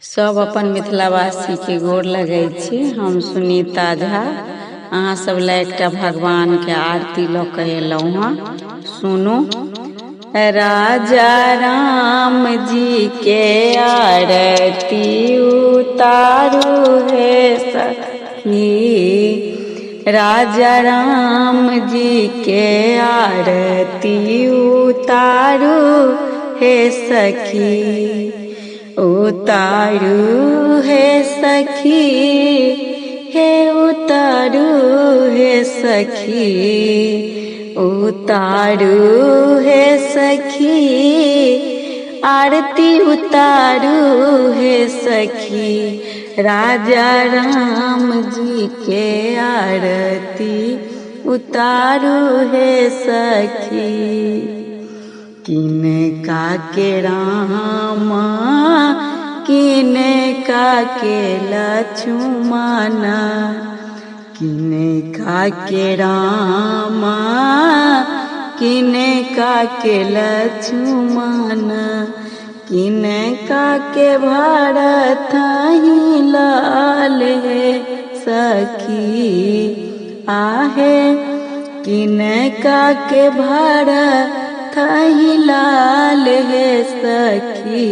सब अपन मिथिलावासी के गोर लगै छी। हम सुनीता झा अहाँ सब ला एकटा भगवान के आरती लऽ के एलहुँ हँ। सुनू। राजा राम जी के आरती उतारू हे सखी, राजा राम जी के आरती उतारू हे सखी, उतारू हे सखी, हे उतारू हे सखी, उतारू हे सखी, आरती उतारू हे सखी, राजा राम जी के आरती उतारू हे सखी। किनका के रामा, किनका के लक्ष्मण, किनका के रामा, किनका के लक्ष्मण, किनका के भरत ही लाल हे सखी, आहे किनका के भरत ही लाल हे सखी,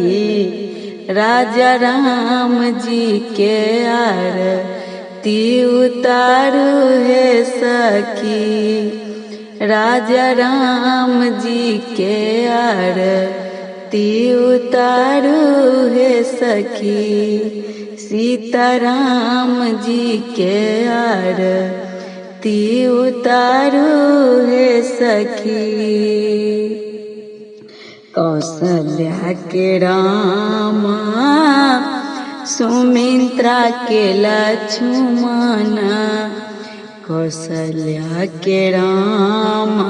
राजा राम जी के आरती उतारू हे सखी, राजा राम जी के आरती उतारू हे सखी, सीताराम जी के आरती उतारू हे सखी। कौशल्या के रामा, सुमित्रा के लक्ष्मण, कौशल्या के रामा,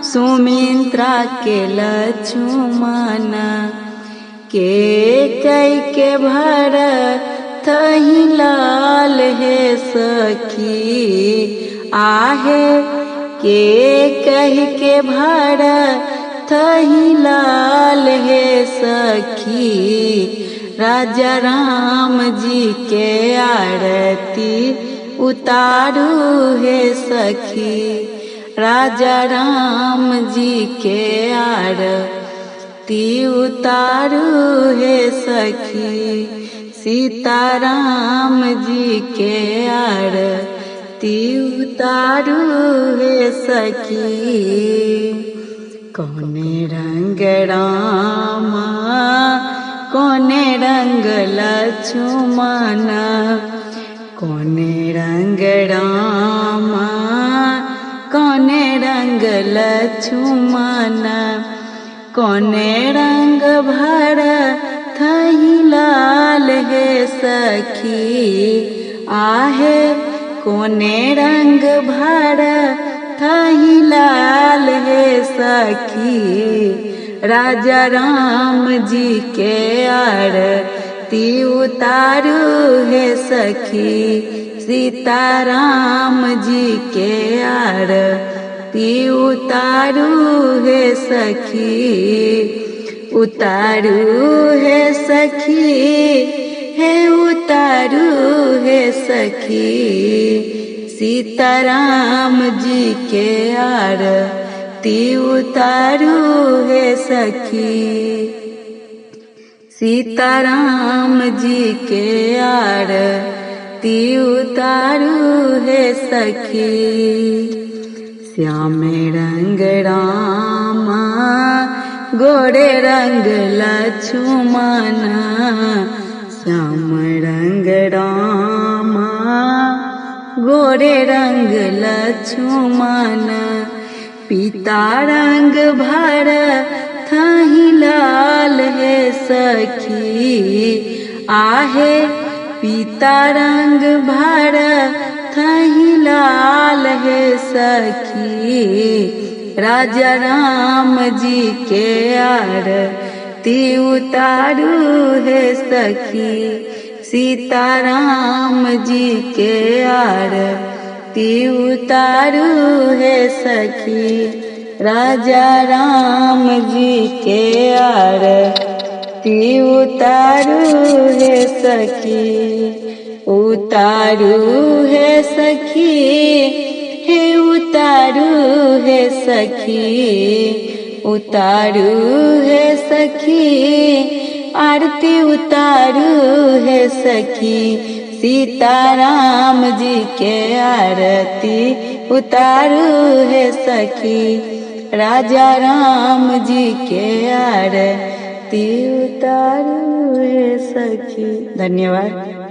सुमित्रा के लक्ष्मण, कई के भरत ही लाल हे सखी, आहे कह के भरत ही लाल हे सखी, राजा राम जी के आरती उतारू हे सखी, राजा राम जी के आरती उतारू हे सखी, सीताराम जी के आरती उतारू हे सखी। कौने रंग रामा, कौने रंग लक्ष्मण, कौने रंग रामा, कौने रंग लक्ष्मण, कौने रंग भरत ही लाल हे सखी, आहे कौने रंग भरत ही लाल हे सखी, राजा राम जी के आरती उतारू हे सखी, सीताराम जी के आरती उतारू हे सखी, उतारू हे सखी, हे उतारू हे सखी, सीताराम जी के आरती उतारू हे सखी, सीताराम जी के आरती उतारू हे सखी। श्याम रंग रामा, गोरे रंग लक्ष्मण, श्याम रंग रामा, गोरे रंग लक्ष्मण, पीता रंग भरत ही लाल हे सखी, आहे पीता रंग भरत ही लाल हे सखी, राजा राम जी के आरती उतारू हे सखी, सीताराम जी के आरती उतारू हे सखी, राजा राम जी के आरती उतारू है सखी, उतारू है सखी, हे उतारू है सखी, उतारू है सखी, आरती उतारू है सखी, सीताराम जी के आरती उतारू है सखी, राजा राम जी के आरती उतारू है सखी। धन्यवाद।